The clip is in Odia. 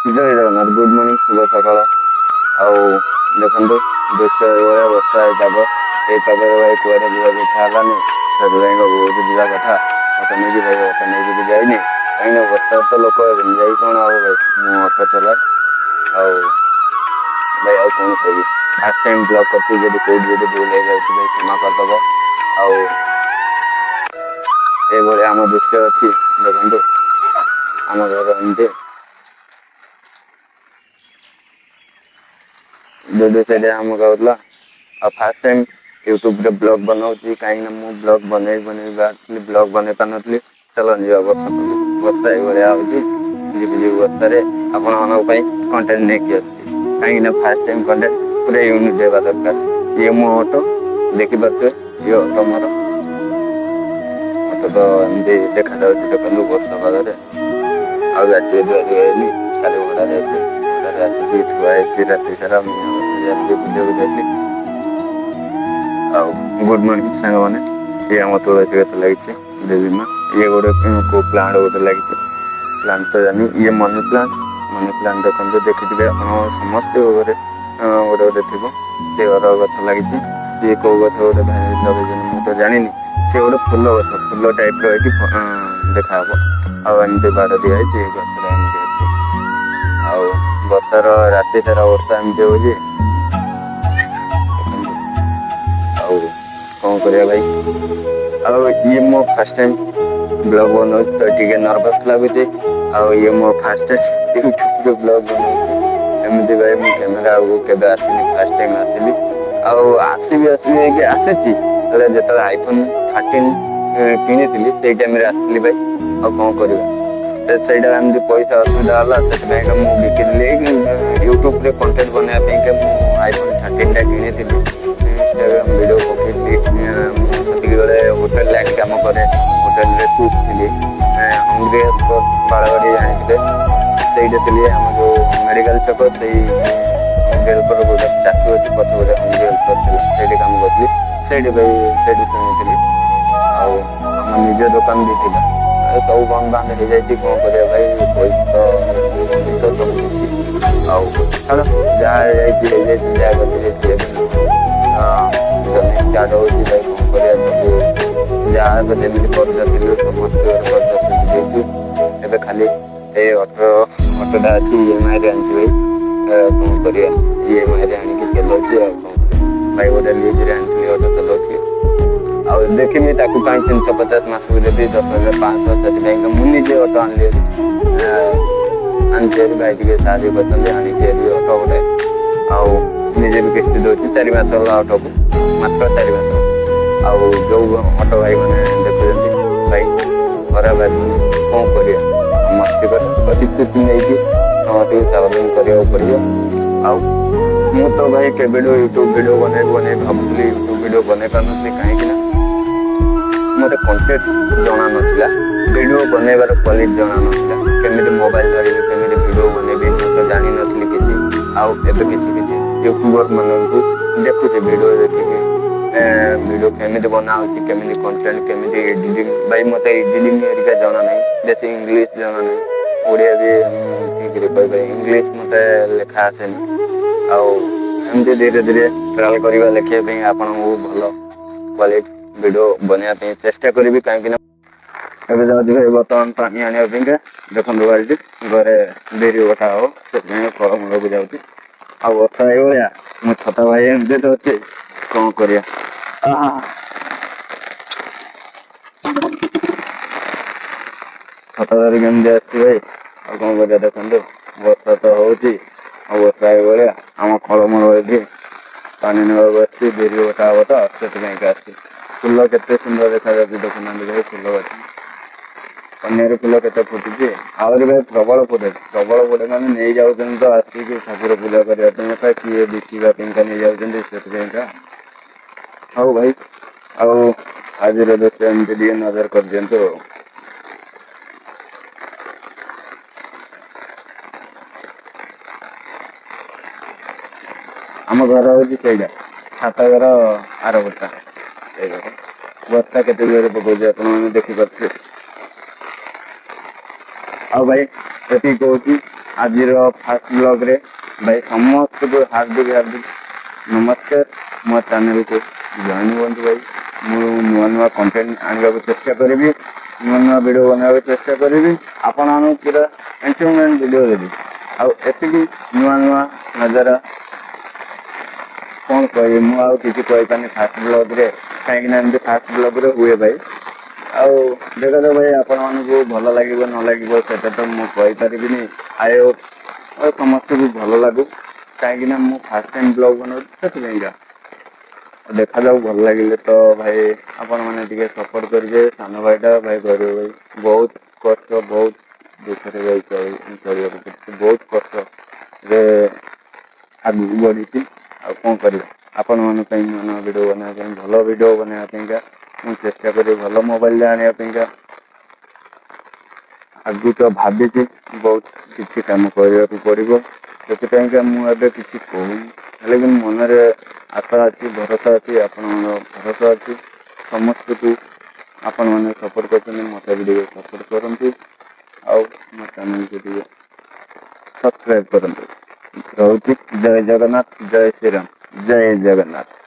जय जगन्नाथ गुड मॉर्निंग शुभ सकाळ ଆଉ ଦେଖନ୍ତୁ ଦୃଶ୍ୟ ଏଇଭଳିଆ ବର୍ଷା ପାଗ ଏଇ ପାଗରେ ଭାଇ କୁଆଡେ ଯିବାକୁ ଇଚ୍ଛା ହେଲାନି ସେଥିପାଇଁ ବହୁତ ଯିବା କଥା ଅଟୋ ନେଇକି ଭାଇ ଅଟୋ ନେଇକି ବି ଯାଇନି କାହିଁକିନା ବର୍ଷାରେ ତ ଲୋକ ହେବେନି ଯାଇ କଣ ହବ ଭାଇ ମୁଁ ଅଟୋ ଚଲାଏ ଆଉ ଭାଇ ଆଉ କଣ କହିବି ଫାଷ୍ଟ ଟାଇମ ବ୍ଲଗ କରିଛି ଯଦି କୋଉଠି ଯଦି ଭୁଲ ହେଇଯାଉଛି ଭାଇ କ୍ଷମା କରିଦବ ଆଉ ଏଇଭଳି ଆମ ଦୃଶ୍ୟ ଅଛି ଦେଖନ୍ତୁ ଆମ ଘର ଏମିତି ଯଦି ସେଇଟା ଆମ କହୁଥିଲା ଆଉ ଫାଷ୍ଟ ଟାଇମ ୟୁଟ୍ୟୁବରେ ବ୍ଲଗ ବନାଉଛି କାହିଁକିନା ମୁଁ ବ୍ଲଗ ବନେଇ ବ୍ଲଗ ବନେଇ ପାରୁନଥିଲି ଚାଲ ଯିବା ବର୍ଷା ଏଇଭଳିଆ ହଉଛି ଝିପି ଝିପି ବର୍ଷାରେ ଆପଣମାନଙ୍କ ପାଇଁ କଣ୍ଟେଣ୍ଟ ନେଇକି ଆସୁଛି କାହିଁକିନା ଫାଷ୍ଟ ଟାଇମ କଣ୍ଟେଣ୍ଟ ପୁରା ୟୁନିକ୍ ହେବା ଦରକାର ଇଏ ମୋ ଅଟୋ ଦେଖିପାରୁଥିବେ ଇଏ ଅଟୋ ମୋର ଅଟୋ ତ ଏମିତି ଦେଖାଯାଉଛି ଦେଖନ୍ତୁ ବର୍ଷା ପାଗରେ ଆଉ ଗାଡ଼ିଟିଏ ଧୁଆ ଧୁଇ ହେଇନି କାଲି ଭଡ଼ା ଯାଇଥିଲି ଭଡ଼ାରେ ଆସିକି ଥୁଆ ହେଇଛି ରାତି ସାରା ବୁଲିବାକୁ ଯାଇଥିଲି ଆଉ ଗୁଡ ମର୍ଣ୍ଣିଂ ସାଙ୍ଗମାନେ ଇଏ ଆମ ତୁଳସୀ ଗଛ ଲାଗିଛି ଦେବୀ ମା ଇଏ ଗୋଟେ କୋଉ ପ୍ଲାଣ୍ଟ ଗୋଟେ ଲାଗିଛି ପ୍ଲାଣ୍ଟ ତ ଜାଣିନି ଇଏ ମନି ପ୍ଲାଣ୍ଟ ଦେଖନ୍ତୁ ଦେଖିଥିବେ ଆପଣ ସମସ୍ତେ ଘରେ ଗୋଟେ ଗୋଟେ ଥିବ ସେ ଘର ଗଛ ଲାଗିଛି ସିଏ କୋଉ ଗଛ ଗୋଟେ ଲଗେଇଛନ୍ତି ମୁଁ ତ ଜାଣିନି ସେ ଗୋଟେ ଫୁଲ ଗଛ ଫୁଲ ଟାଇପ ର ହେଇକି ଦେଖାହବ ଆଉ ଏମିତି ବାଡ଼ ଦିଆ ହେଇଛି ଗଛଟା ଏମିତି ଅଛି ଆଉ ବର୍ଷାର ରାତି ସାରା ବର୍ଷା ଏମିତି ହଉଛି ଦେଖନ୍ତୁ ଆଉ କଣ କରିବା ଭାଇ ଆଉ ଇଏ ମୋ ଫାଷ୍ଟ ଟାଇମ ବ୍ଲଗ ବନଉଛି ତ ଟିକେ ନର୍ଭସ ଲାଗୁଛି ଆଉ ଇଏ ମୋ ଫାଷ୍ଟ ୟୁଟ୍ୟୁବରେ ବ୍ଲଗ ବନଉଛି ଏମିତି ଭାଇ ମୁଁ କ୍ୟାମେରା ଆଗକୁ କେବେ ଆସିନି ଫାଷ୍ଟ ଟାଇମ ଆସିଲି ଆଉ ଆସିବି ହେଇକି ଆସିଛି ହେଲେ ଯେତେବେଳେ iPhone 13 କିଣିଥିଲି ସେଇ ଟାଇମରେ ଆସିଥିଲି ଭାଇ ଆଉ କଣ କରିବା ସେଇଟା ଏମିତି ପଇସା ଅସୁବିଧା ହେଲା ସେଥିପାଇଁକା ମୁଁ ବିକିଥିଲି ୟୁଟ୍ୟୁବରେ କଣ୍ଟେଣ୍ଟ ବନେଇବା ପାଇଁକା ମୁଁ iPhone 13 ଟା କିଣିଥିଲି ଇନଷ୍ଟାଗ୍ରାମ ଭିଡ଼ିଓ ପକେଇଥିଲି ମୁଁ ସେତିକି ବେଳେ ହୋଟେଲ ଲାଇନ୍ କାମ କରେ ହୋଟେଲରେ କୁକ୍ ଥିଲି ହଙ୍ଗରି ବାଳବାଡ଼ି ଜାଣିଥିଲେ ସେଇଠି ଥିଲି ଆମ ଯେଉଁ ମେଡ଼ିକାଲ ଛକ ସେଇ ହଙ୍ଗରି ହେଲ୍ପର ଗୋଟେ ଷ୍ଟାଚ୍ୟୁ ଅଛି ପଛ ଗୋଟେ ହଙ୍ଗରି ହେଲ୍ପର ଥିଲା ସେଇଠି କାମ କରୁଥିଲି ସେଇଠି ଭାଇ ସେଇଠି ଶୁଣିଥିଲି ଆଉ ଆମ ନିଜ ଦୋକାନ ବି ଥିଲା ସବୁ ବନ୍ଦ ବାନ୍ଦ ହେଇଯାଇଛି କଣ କରିବା ଭାଇ ପଇସା ତ ସବୁ କିଛି ଆଉ ଛାଡ଼ ଯାହା ହେଇଯାଇଛି ଯାହା କରିଯାଇଛି ଏବେ ଜମି ଷ୍ଟାର୍ଟ ହଉଛି ଭାଇ କଣ କରିବା ସବୁ ଯାହା ଏବେ ଯେମିତି କର୍ଜ ଥିଲୁ ସମସ୍ତେ କର୍ଜ ଦେଇଛୁ ଏବେ ଖାଲି ଏଇ ଅଟୋଟା ଅଛି EMI ରେ ଆଣିଛି ଭାଇ କଣ କରିବା EMI ରେ ଆଣିକି ଚଲାଉଛି ଆଉ କଣ କରିବା ଭାଇ ଗୋଟେ ଲିଜରେ ଆଣିଥିଲି ଅଟୋ ଚଲାଉଛି ଆଉ ଦେଖିବି ତାକୁ କାହିଁ 350 ମାସକୁ ଦେବି 10,500 ସେଥିପାଇଁ ମୁଁ ନିଜେ ଅଟୋ ଆଣିଲି ଆଣିଛି ଭାଇ ଟିକେ ସାହାଯ୍ୟ କରିଛନ୍ତି ଆଣିଛି ଅଟୋ ଗୋଟେ ଆଉ ନିଜେ ବି କିସ୍ତି ଦଉଛି 4 ମାସ ହେଲା ଅଟୋକୁ ମାତ୍ର 4 ମାସ ଆଉ ଯୋଉ ଅଟୋ ଭାଇ ମାନେ ଦେଖୁଛନ୍ତି ଭାଇ ଖରାପ ଭାବିନି କଣ କରିବା ସମସ୍ତଙ୍କ ପରିସ୍ଥିତି ନେଇକି ସମସ୍ତଙ୍କୁ ସାବଧାନ କରିବାକୁ ପଡ଼ିବ ଆଉ ମୁଁ ତ ଭାଇ କେବେଠୁ ୟୁଟ୍ୟୁବ ଭିଡ଼ିଓ ବନେଇ ଭାବୁଥିଲି ୟୁଟ୍ୟୁବ ଭିଡ଼ିଓ ବନେଇ ପାରୁନଥିଲି କାହିଁକି ନା ମୋତେ କଣ୍ଟେଣ୍ଟ ଜଣା ନଥିଲା ଭିଡ଼ିଓ ବନେଇବାର କ୍ୱାଲିଟି ଜଣା ନଥିଲା କେମିତି ମୋବାଇଲ ଧରିବି କେମିତି ଭିଡ଼ିଓ ବନେଇବି ମୁଁ ତ ଜାଣିନଥିଲି କିଛି ଆଉ ଏବେ କିଛି ୟୁଟ୍ୟୁବର ମାନଙ୍କୁ ଦେଖୁଛି ଭିଡ଼ିଓ ଦେଖିକି ଭିଡ଼ିଓ କେମିତି ବନା ହେଉଛି କେମିତି କଣ୍ଟେଣ୍ଟ କେମିତି ଏଡିଟିଂ ଭାଇ ମୋତେ ଏଡିଟିଂ ହେରିକା ଜଣା ନାହିଁ ବେଶୀ ଇଂଲିଶ ଜଣା ନାହିଁ ଓଡ଼ିଆ ବି ଠିକରେ କହିପାରିବି ଇଂଲିଶ ମୋତେ ଲେଖା ଆସେନି ଆଉ ଏମିତି ଧୀରେ ଧୀରେ ଟ୍ରାଏଲ କରିବା ଲେଖିବା ପାଇଁ ଆପଣଙ୍କୁ ଭଲ କ୍ୱାଲିଟି ଭିଡ଼ିଓ ବନେଇବା ପାଇଁ ଚେଷ୍ଟା କରିବି କାହିଁକି ନା ଏବେ ଯାଉଛି ଭାଇ ବର୍ତ୍ତମାନ ପାଣି ଆଣିବା ପାଇଁକା ଦେଖନ୍ତୁ ବାଲ୍ଟି ଘରେ ବିରି ବଟା ହବ ସେଥିପାଇଁ ଫଳମୂଳକୁ ଯାଉଛି ଆଉ ବର୍ଷା ଏଇଭଳିଆ ମୋ ଛୋଟ ଭାଇ ଏମିତି ତ ଅଛି କଣ କରିବା ଛତା ଧରିକି କେମିତି ଆସିଛି ଭାଇ ଆଉ କଣ କରିବା ଦେଖନ୍ତୁ ବର୍ଷା ତ ହଉଛି ଆଉ ବର୍ଷା ଏଇଭଳିଆ ଆମ ଫଳମୂଳ ଏଠି ପାଣି ନେବାକୁ ଆସିଛି ବିରି ବଟା ହବ ତ ସେଥିପାଇଁକା ଆସିଛି ଫୁଲ କେତେ ସୁନ୍ଦର ଦେଖାଯାଉଛି ଦେଖୁନାହାନ୍ତି ଭାଇ ଫୁଲ ଗଛ କନିଆରୀ ଫୁଲ କେତେ ଫୁଟୁଛି ଆହୁରି ଭାଇ ପ୍ରବଳ ଫୁଟେ ମାନେ ନେଇଯାଉଛନ୍ତି ତ ଆସିକି ଠାକୁର ପୂଜା କରିବା ପାଇଁକା କିଏ ବିକିବା ପାଇଁକା ନେଇଯାଉଛନ୍ତି ସେଥିପାଇଁକା ହଉ ଭାଇ ଆଉ ଆଜିର ଦୃଶ୍ୟ ଏମିତି ଟିକେ ନଜର କରିଦିଅନ୍ତୁ ଆମ ଘର ହଉଛି ସେଇଟା ଛାତ ଘର ଆର ବର୍ଷା ସେଇ ଘର ବର୍ଷା କେତେ ଜୋରରେ ପକଉଛି ଆପଣମାନେ ଦେଖିପାରୁଥିବେ ଆଉ ଭାଇ ଏତିକି କହୁଛି आज फास्ट ब्लॉग रे भाई समस्त को हार्दिक हार्दिक नमस्कार। मो चैनल को जॉइन हूँ भाई। मुझे नुआ नुआ कंटेंट आने को चेष्टा करी, नुआ नुआ वीडियो बनाने चेष्टा करी, आपण पूरा एंटरटेनमेंट वीडियो देवी। आती नुआ नुआ नजारा कौन कह मुझे कही फास्ट ब्लॉग रे कहीं फास्ट ब्लॉग रे हुए भाई। आउ देखा तो भाई आपण मानक भल लगे न लगे सेटा तो मुझे कहीपरि। आई होप समस्त को भल लगू कहीं फास्ट टाइम ब्लॉग बनाऊँ से देखा जाऊ भल लगे तो भाई आपण मैंने सपोर्ट करेंगे। सान भाईटा भाई गरीब भाई बहुत कष्ट बहुत दुख से चलिए बहुत कष्ट आग बढ़ी कौन कर आपण मान नुआ वीडियो बनाया भल वीडियो बनाया मुझे चेष्टा करी भल मोबाइल आने आगु तो भावी बहुत किसी कम करने को पड़ो से मुझे किसी कहूँ लेकिन मनरे आशा अच्छी भरोसा अच्छी आपण भरोसा अच्छी समस्त को आपण मैंने सपोर्ट कर मत भी सपोर्ट करती आउ मो चैनल को सब्सक्राइब करते। रोचे जय जगन्नाथ जय श्री राम जय जगन्नाथ।